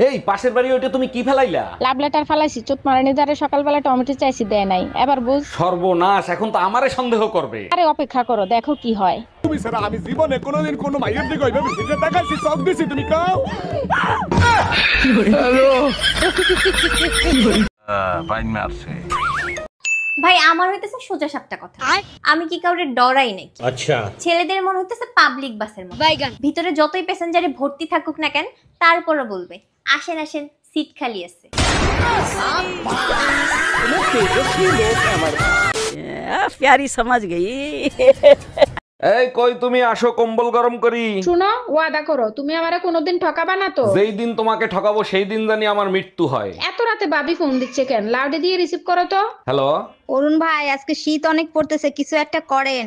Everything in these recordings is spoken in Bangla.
এই পাশের বাড়ি ওইটা তুমি কি ফেলাইলা? লাভ লেটার ফেলাইছি, চোট মারানি দ্বারা সকালবেলা টমেটো চাইছি, দেয় নাই, এবার বুঝ। সর্বনাশ, এখন তো আমারে সন্দেহ করবে। আরে অপেক্ষা করো, দেখো কি হয়। তুমি স্যার আমি জীবনে কোনোদিন কোনো মাইয়ের দিকে ওইভাবে ফিরে তাকাইছি, সব দিছি, তুমি কাও। হ্যালো বাইন মারছে ভাই। আমার হইতেছে সোজা সাপটা কথা, আমি কি কাউরে ডরাই নাকি? আচ্ছা, ছেলেদের মনে হইতেছে পাবলিক বাসের মতো, ভিতরে যতই প্যাসেঞ্জারে ভর্তি থাকুক না কেন, তারপরও বলবে আসেন আসেন, সিট খালি আছে। प्यारी समझ गई। এই কই তুমি, আসো কম্বল গরম করি। শুনো, ওয়াদা করো তুমি আমারে কোনোদিন ঠকাবা না তো। যেই দিন তোমাকে ঠকাবো সেই দিন জানি আমার মৃত্যু হয়। এত রাতে ভাবি ফোন দিচ্ছে কেন? লাউডে দিয়ে রিসিভ করো তো। হ্যালো অরুণ ভাই, আজকে শীত অনেক পড়তেছে, কিছু একটা করেন।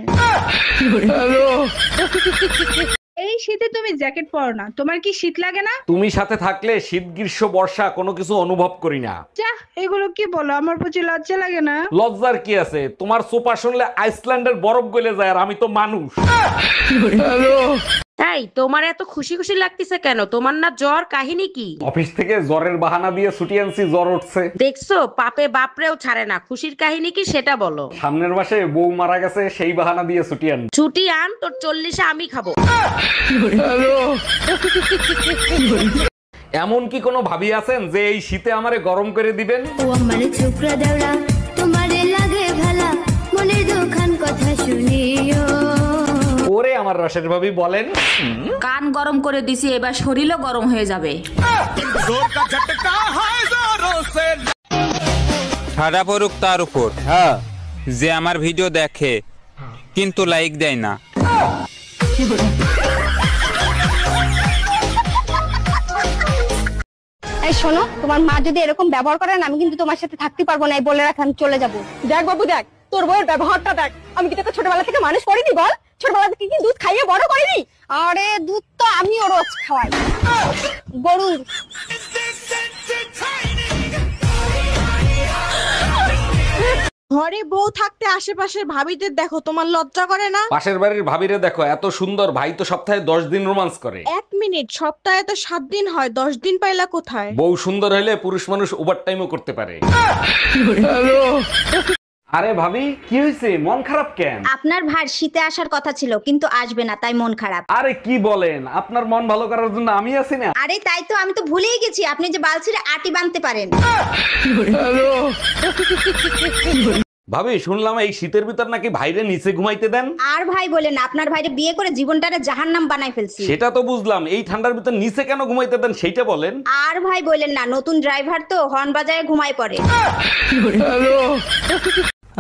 এই শীতে তুমি জ্যাকেট পরো না, তোমার কি শীত লাগে না? তুমি সাথে থাকলে শীত গ্রীষ্ম বর্ষা কোনো কিছু অনুভব করি না। যা, এগুলো কি বলো, আমার প্রতি লজ্জা লাগে না? লজ্জার কি আছে? তোমার সোপা শুনলে আইসল্যান্ডের বরফ গলে যায়, আর আমি তো মানুষ। তাই তোমার এত খুশি খুশি লাগতেছে কেন? তোমার না জ্বর, কাহিনী কি? অফিস থেকে জ্বরের বাহানা দিয়ে ছুটি আনছি, জ্বর উঠছে। দেখছো, পাপে বাপরেও ছাড়ে না। খুশির কাহিনী কি সেটা বলো। সামনের মাসে বউ মারা গেছে, সেই বাহানা দিয়ে ছুটি আন। ছুটি আন, তোর 40-এ আমি খাবো। এমন কি কোনো ভাবি আছেন যে এই শীতে আমারে গরম করে দিবেন? ওরে আমার রসের ভাবি বলেন। কান গরম করে দিছি, এবার শরীরও গরম হয়ে যাবে। ছাড়া পড়ুক তার উপর, হ্যাঁ, যে আমার ভিডিও দেখে কিন্তু লাইক দেয় না। এই শোনো, তোমার মা যদি এরকম ব্যবহার করেন, আমি কিন্তু তোমার সাথে থাকতে পারবো না, এই বলে রাখ, আমি চলে যাবো। দেখ বাবু দেখ, তোর বউয়ের ব্যবহারটা দেখ। আমি কি তোকে ছোটবেলা থেকে মানুষ করিনি বল? ছোটবেলা থেকে কি দুধ খাইয়ে বড় করিনি? আরে দুধ তো আমিও রোজ খাওয়াই, গরুর। ঘরে বউ থাকতে আশেপাশের ভাবিদের দেখো, তোমার লজ্জা করে না? পাশের বাড়ির ভাবিরে দেখো, এত সুন্দর, ভাই তো সপ্তাহে 10 দিন রোমান্স করে। 1 মিনিট, সপ্তাহে তো 7 দিন হয়, 10 দিন পাইলা কোথায়? বউ সুন্দর হলে পুরুষ মানুষ ওভার টাইমও করতে পারে। আরে ভাবি, কি হয়েছে, মন খারাপ কেন? আপনার ভাই শীতে আসার কথা ছিল, কিন্তু আসবে না, তাই মন খারাপ। আরে কি বলেন, আপনার মন ভালো করার জন্য আমি আছি না? আরে তাই তো, আমি তো ভুলেই গেছি আপনি যে বালছিরে আটি বানতে পারেন। ভাবি, শুনলাম এই শীতের ভিতর নাকি ভাইরে নিচে ঘুমাইতে দেন। আর ভাই বলেন, আপনার ভাইরে বিয়ে করে জীবনটারে জাহান্নাম বানাই ফেলছি। সেটা তো বুঝলাম, এই ঠান্ডার ভিতর নিচে কেন ঘুমাইতে দেন সেইটা বলেন। আর ভাই বলেন না, নতুন ড্রাইভার তো হর্ন বাজায় ঘুমায় পড়ে।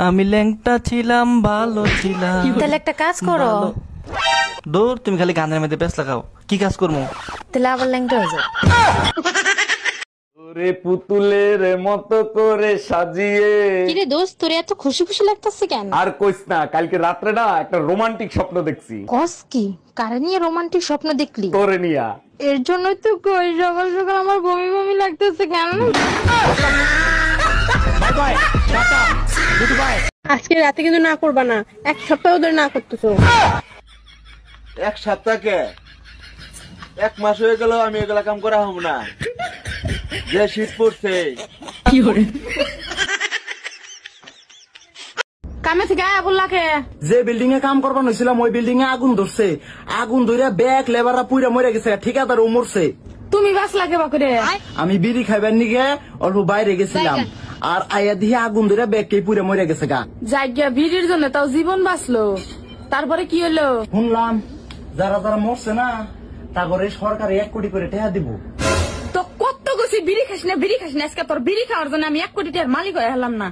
আমি ল্যাংটা ছিলাম, ভালো ছিলাম। তাহলে একটা কাজ করো। দূর, তুমি খালি গানের মধ্যে ব্যস্ত লাগাও, কি কাজ করবো? তাহলে আবার ল্যাংটা হয়ে যাও। ওরে পুতুলের মতো করে সাজিয়ে। কিরে দোস্ত, তোর এত খুশি খুশি লাগতেছে কেন? আর কইস না, কালকে রাত্রে না একটা রোমান্টিক স্বপ্ন দেখছি। কস কি? কারে নিয়ে রোমান্টিক স্বপ্ন দেখলি? তোরে নিয়া। এর জন্যই তো কই সকাল সকাল আমার বমি বমি লাগতেছে কেন? Bye bye, tata, good bye. আজকে রাতে কিন্তু না করবা না, 1 সপ্তাহ ধরে না করতেছো। 1 সপ্তাহ কে 1 মাস হয়ে গেল আমি এগুলা কাম করা হব না। যে শীত পড়ছে, কি করে কামে থেকে আয়া বললাকে? যে বিল্ডিং এ কাম করবার হয়েছিলাম, ওই বিল্ডিং এ আগুন ধরছে। আগুন ধরে ব্যাগ লেবাররা পুইরা মরে গেছে, ঠিকাদারও মরছে। তুমি বাস লাগে বাকরে? আমি বিড়ি খাইবার নিগে অল্প বাইরে গেছিলাম, আর আয়া দিয়ে আগুন ধরে ব্যাগ কে পুইরা মরে গেছে গা। জায়গা ভিড়ের জন্য তাও জীবন বাঁচলো, তারপরে কি হলো? শুনলাম যারা যারা মরছে না, তারপরে সরকারে 1 কোটি করে টাকা দিব। তো কত গেছি বিড়ি খাস না, বিড়ি খাস না, আজকে তোর বিড়ি খাওয়ার জন্য আমি 1 কোটি টাকার মালিক হয়ে হলাম না।